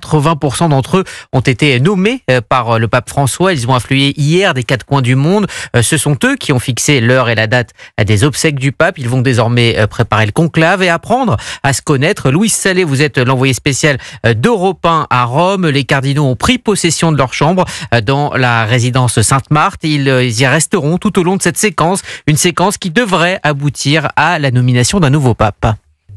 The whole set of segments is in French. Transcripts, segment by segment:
80% d'entre eux ont été nommés par le pape François. Ils ont afflué hier des quatre coins du monde. Ce sont eux qui ont fixé l'heure et la date des obsèques du pape. Ils vont désormais préparer le conclave et apprendre à se connaître. Louis Salé, vous êtes l'envoyé spécial d'Europe 1 à Rome. Les cardinaux ont pris possession de leur chambre dans la résidence Sainte-Marthe. Ils y resteront tout au long de cette séquence. Une séquence qui devrait aboutir à la nomination d'un nouveau pape.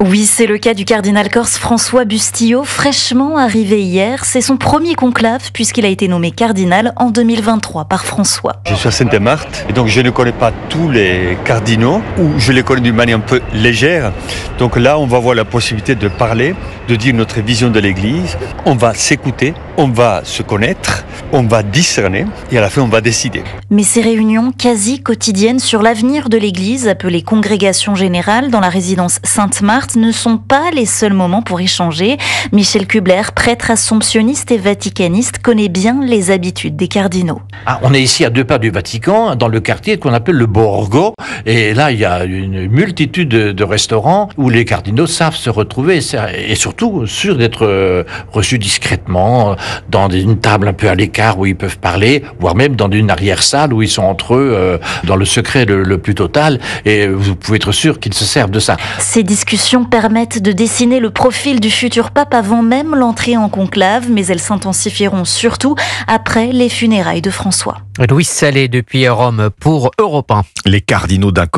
Oui, c'est le cas du cardinal corse François Bustillo, fraîchement arrivé hier. C'est son premier conclave puisqu'il a été nommé cardinal en 2023 par François. Je suis à Sainte-Marthe et donc je ne connais pas tous les cardinaux, ou je les connais d'une manière un peu légère. Donc là, on va avoir la possibilité de parler, de dire notre vision de l'Église. On va s'écouter, on va se connaître, on va discerner et à la fin, on va décider. Mais ces réunions quasi quotidiennes sur l'avenir de l'Église, appelées congrégation générale dans la résidence Sainte-Marthe, ne sont pas les seuls moments pour échanger. Michel Kubler, prêtre assomptionniste et vaticaniste, connaît bien les habitudes des cardinaux. On est ici à 2 pas du Vatican, dans le quartier qu'on appelle le Borgo. Et là, il y a une multitude de restaurants où les cardinaux savent se retrouver et surtout sûrs d'être reçus discrètement dans une table un peu à l'écart où ils peuvent parler, voire même dans une arrière-salle où ils sont entre eux dans le secret le plus total. Et vous pouvez être sûr qu'ils se servent de ça. Ces discussions permettent de dessiner le profil du futur pape avant même l'entrée en conclave, mais elles s'intensifieront surtout après les funérailles de François. Louis Salé depuis Rome pour Europe 1. Les cardinaux d'un côté.